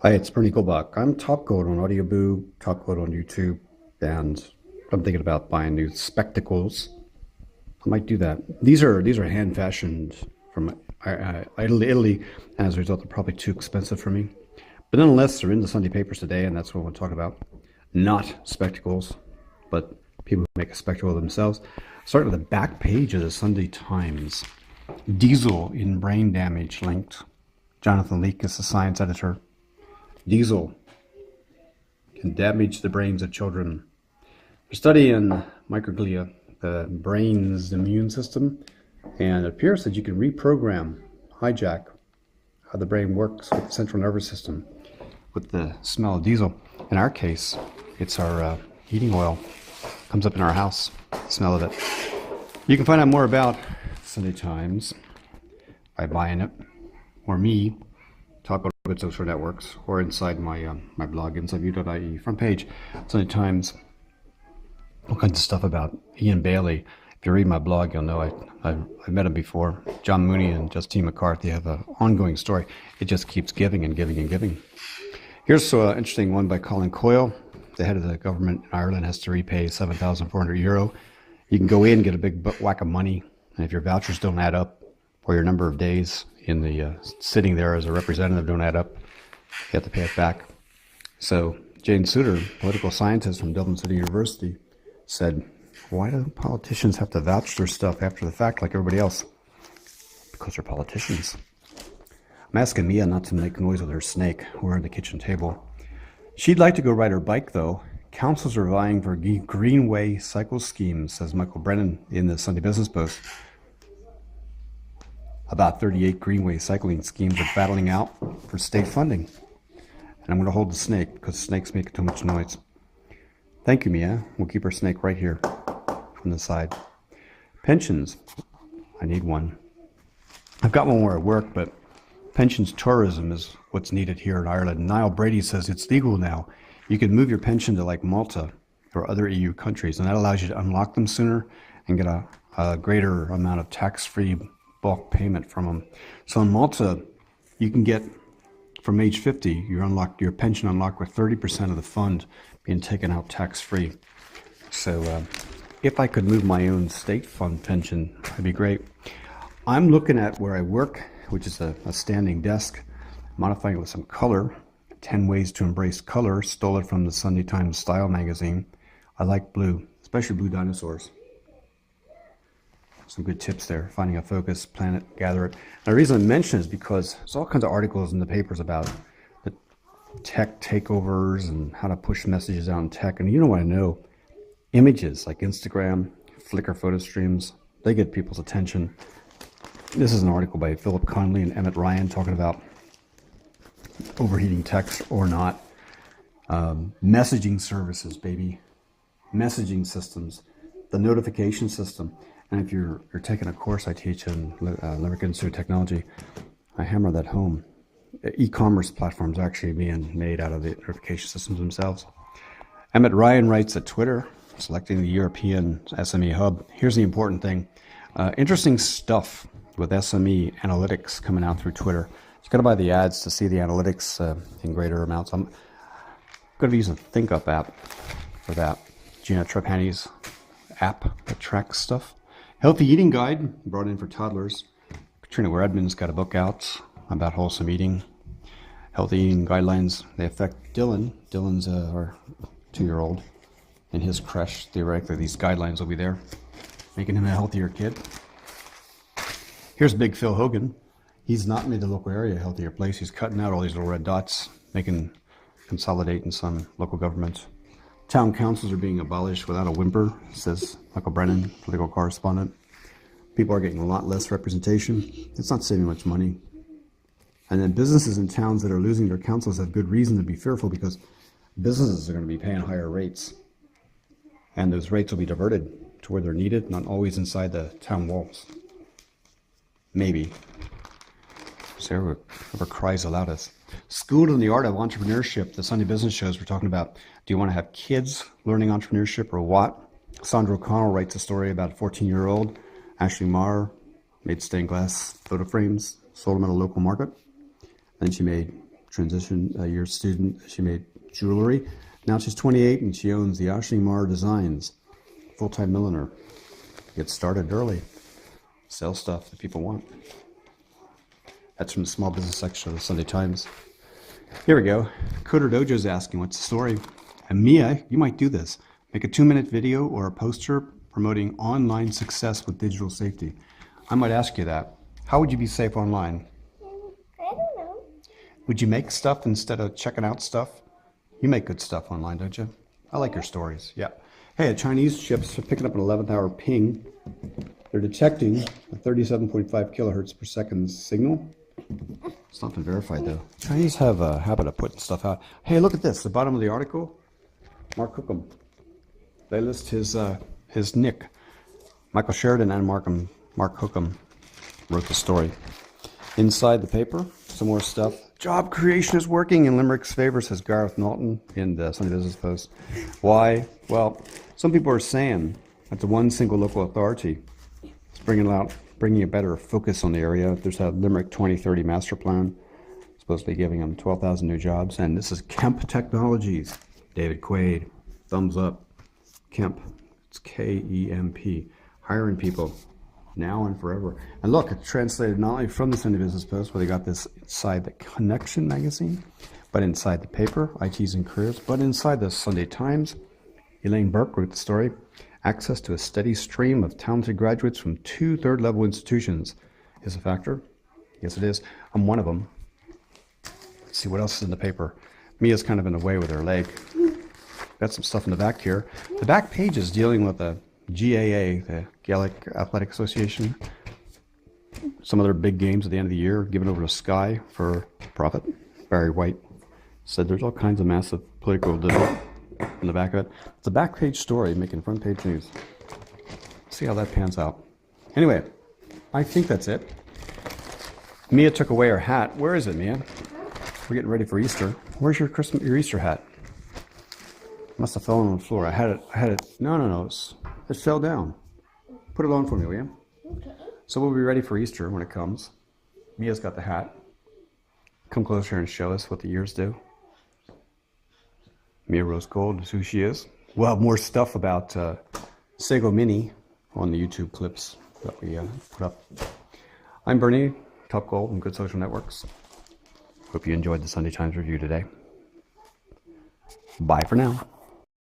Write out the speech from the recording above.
Hi, it's Bernie Goldbach. I'm Top Gold on Audioboo, Top Gold on YouTube, and I'm thinking about buying new spectacles. I might do that. These are hand fashioned from Italy, and as a result, they're probably too expensive for me. But nonetheless, they're in the Sunday papers today, and that's what I want to talk about. Not spectacles, but people who make a spectacle of themselves. Starting at the back page of the Sunday Times. Diesel in brain damage linked. Jonathan Leake is the science editor. Diesel can damage the brains of children. They're studying microglia, the brain's immune system, and it appears that you can reprogram, hijack how the brain works with the central nervous system with the smell of diesel. In our case, it's our heating oil. Comes up in our house, the smell of it. You can find out more about Sunday Times by buying it, or me, talk about good social networks, or inside my my blog, insideview.ie, front page, Sunday Times, all kinds of stuff about Ian Bailey. If you read my blog, you'll know I've met him before. John Mooney and Justine McCarthy have an ongoing story. It just keeps giving and giving and giving. Here's an interesting one by Colin Coyle. The head of the government in Ireland has to repay 7,400 euro. You can go in and get a big whack of money, and if your vouchers don't add up, or your number of days in the sitting there as a representative don't add up, you have to pay it back. So Jane Souter, political scientist from Dublin City University, said, why do politicians have to vouch their stuff after the fact like everybody else? Because they're politicians. I'm asking Mia not to make noise with her snake. We're at the kitchen table. She'd like to go ride her bike, though. Councils are vying for Greenway cycle schemes, says Michael Brennan in the Sunday Business Post. About 38 Greenway cycling schemes are battling out for state funding. And I'm going to hold the snake because snakes make too much noise. Thank you, Mia. We'll keep our snake right here from the side. Pensions. I need one. I've got one where I work, but pensions tourism is what's needed here in Ireland. Niall Brady says it's legal now. You can move your pension to like Malta or other EU countries, and that allows you to unlock them sooner and get a greater amount of tax-free bulk payment from them. So in Malta, you can get, from age 50, your pension unlocked with 30% of the fund being taken out tax-free. So if I could move my own state fund pension, that'd be great. I'm looking at where I work, which is a standing desk, modifying it with some color. 10 ways to embrace color, stole it from the Sunday Times Style magazine. I like blue, especially blue dinosaurs. Some good tips there. Finding a focus, plan it, gather it. And the reason I mention it is because there's all kinds of articles in the papers about the tech takeovers and how to push messages out in tech. And you know what I know? Images like Instagram, Flickr photo streams, they get people's attention. This is an article by Philip Connolly and Emmett Ryan talking about overheating text or not. Messaging services, baby. Messaging systems. The notification system. And if you're taking a course I teach in Limerick Institute of Technology, I hammer that home. E-commerce platforms are actually being made out of the notification systems themselves. Emmett Ryan writes at Twitter, selecting the European SME hub. Here's the important thing. Interesting stuff with SME analytics coming out through Twitter. You've got to buy the ads to see the analytics in greater amounts. I'm going to be using the ThinkUp app for that. Gina Trapani's app that tracks stuff. Healthy Eating Guide, brought in for toddlers. Katrina Redmond's got a book out about wholesome eating. Healthy eating guidelines, they affect Dylan. Dylan's our 2-year-old. In his creche, theoretically, these guidelines will be there, making him a healthier kid. Here's Big Phil Hogan. He's not made the local area a healthier place. He's cutting out all these little red dots, consolidate in some local government. Town councils are being abolished without a whimper, says Michael Brennan, political correspondent. People are getting a lot less representation. It's not saving much money. And then businesses in towns that are losing their councils have good reason to be fearful because businesses are going to be paying higher rates. And those rates will be diverted to where they're needed, not always inside the town walls. Maybe. So whoever cries the loudest. Schooled in the Art of Entrepreneurship, the Sunday Business shows we're talking about, do you want to have kids learning entrepreneurship or what? Sandra O'Connell writes a story about a 14-year-old. Ashley Marr made stained glass photo frames, sold them at a local market. Then she made transition year student. She made jewelry. Now she's 28 and she owns the Ashimar Designs. Full-time milliner. Get started early. Sell stuff that people want. That's from the small business section of the Sunday Times. Here we go. Coder Dojo's asking, what's the story? And Mia, you might do this. Make a 2-minute video or a poster promoting online success with digital safety. I might ask you that. How would you be safe online? I don't know. Would you make stuff instead of checking out stuff? You make good stuff online, don't you? I like your stories. Yeah. Hey, Chinese ships are picking up an 11th hour ping. They're detecting a 37.5 kilohertz per second signal. It's not been verified though. Chinese have a habit of putting stuff out. Hey, look at this. The bottom of the article. Mark Hookham. They list his nick. Michael Sheridan and Mark Hookham wrote the story. Inside the paper, some more stuff. Job creation is working in Limerick's favor, says Gareth Naughton in the Sunday Business Post. Why? Well, some people are saying that the one single local authority is bringing a better focus on the area. There's a Limerick 2030 master plan, supposedly giving them 12,000 new jobs. And this is Kemp Technologies. David Quaid, thumbs up. Kemp, it's K-E-M-P, hiring people now and forever. And look, it's translated not only from the Sunday Business Post, where they got this inside the Connection magazine, but inside the paper, ITs and Careers, but inside the Sunday Times. Elaine Burke wrote the story. Access to a steady stream of talented graduates from 2 third-level institutions is a factor. Yes, it is. I'm one of them. Let's see what else is in the paper. Mia's kind of in the way with her leg. Got some stuff in the back here. The back page is dealing with the GAA, the Gaelic Athletic Association. Some of their big games at the end of the year given over to Sky for profit. Barry White said there's all kinds of massive political debate in the back of it. It's a back page story making front page news. See how that pans out. Anyway, I think that's it. Mia took away her hat. Where is it, Mia? We're getting ready for Easter. Where's your Easter hat? Must have fallen on the floor. I had it. No. It fell down. Put it on for me, will you? Okay. So we'll be ready for Easter when it comes. Mia's got the hat. Come closer and show us what the ears do. Mia Rose Gold is who she is. We'll have more stuff about Sego Mini on the YouTube clips that we put up. I'm Bernie, Top Gold and Good Social Networks. Hope you enjoyed the Sunday Times review today. Bye for now.